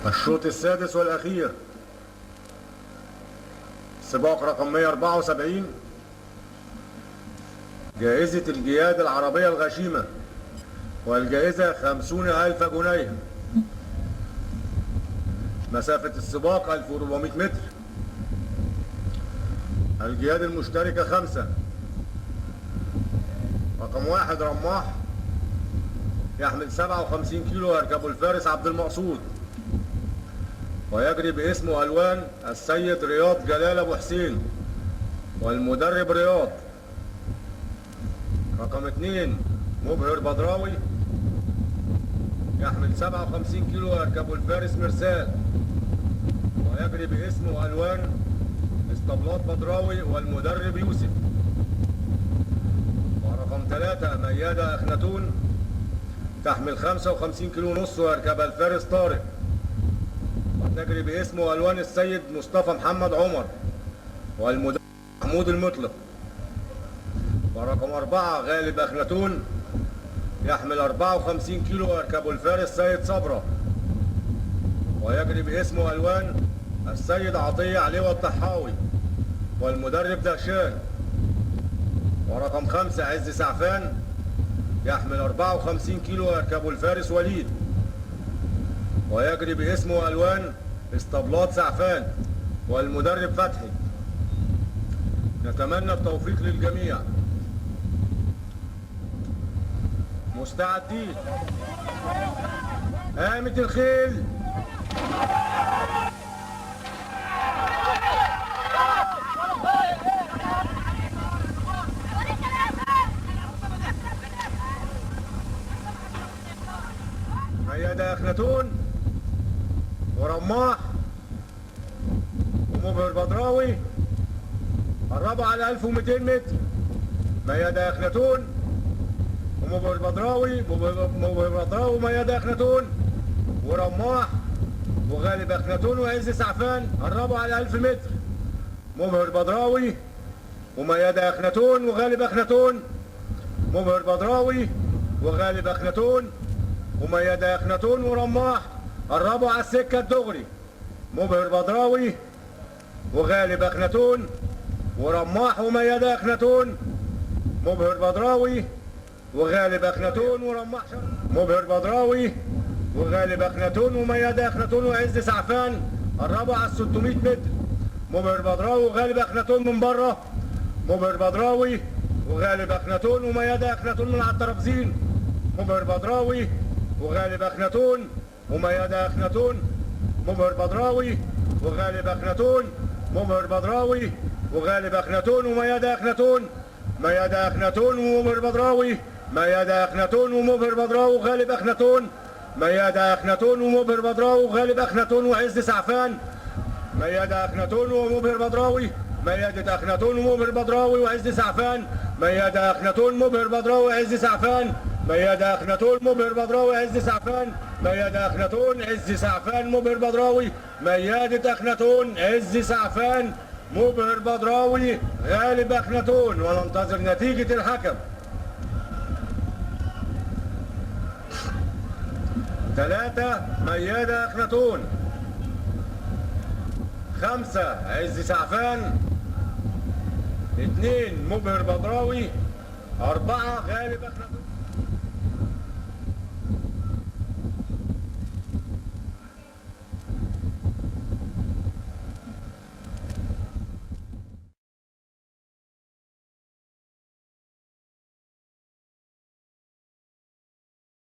الشوط السادس والأخير، سباق رقم 174، جائزة الجياد العربية الغشيمة، والجائزة 50,000 جنيه. مسافة السباق 1400 متر. الجياد المشتركة 5. رقم 1 رماح يحمل 57 كيلو، يركبه الفارس عبد المقصود، ويجري باسمه ألوان السيد رياض جلال أبو حسين، والمدرب رياض. رقم 2 مبهر بدراوي يحمل 57 كيلو، يركبه الفارس مرسال، ويجري باسمه ألوان اسطبلات بدراوي، والمدرب يوسف. ورقم 3 ميادة أخناتون تحمل 55 كيلو ونص، ويركبها الفارس طارق، وتجري باسمه ألوان السيد مصطفى محمد عمر، والمدرب محمود المطلق. ورقم 4 غالب أخناتون يحمل 54 كيلو، ويركبه الفارس سيد صبرة، ويجري باسمه ألوان السيد عطية علي الطحاوي، والمدرب دهشان. ورقم 5 عز سعفان يحمل 54 كيلو، ويركبه الفارس وليد، ويجري باسمه ألوان اسطبلات سعفان، والمدرب فتحي. نتمنى التوفيق للجميع. مستعدين؟ قامت الخيل. ميادة أخناتون ورماح ومبهر بدراوي قربوا على 1200 متر. ميادة أخناتون ومبهر بدراوي، مبهر بدراوي وميادة أخناتون ورماح وغالب أخناتون وعز سعفان قربوا على 1000 متر. مبهر بدراوي وميادة أخناتون وغالب أخناتون، مبهر بدراوي وغالب أخناتون وميادة أخناتون ورماح قربوا على السكة الدغري. مبهر بدراوي وغالب أخناتون ورماح وميادة أخناتون، مبهر بدراوي وغالب أخناتون ورماح، مبهر بدراوي وغالب أخناتون وميادة أخناتون وعز سعفان قربوا على 600 متر. مبهر بدراوي وغالب أخناتون من بره، مبهر بدراوي وغالب أخناتون وميادة أخناتون من على الترابزين. مبهر بدراوي وغالب أخناتون وميادة أخناتون، مبهر بدراوي وغالب أخناتون، مبهر بدراوي وغالب أخناتون وميادة أخناتون، ميادة أخناتون ومبهر بدراوي، ميادة أخناتون ومبهر بدراوي وغالب أخناتون، ميادة أخناتون ومبهر بدراوي وغالب أخناتون وعز سعفان، ميادة أخناتون ومبهر بدراوي، ميادة أخناتون ومبهر بدراوي وعز سعفان، ميادة أخناتون مبهر بدراوي وعز سعفان، ميادة أخناتون مبهر بدراوي عز سعفان، ميادة أخناتون عز سعفان مبهر بدراوي، ميادة أخناتون عز سعفان مبهر بدراوي غالب أخناتون. وننتظر نتيجة الحكم. 3 ميادة أخناتون، 5 عز سعفان، 2 مبهر بدراوي، 4 غالب أخناتون.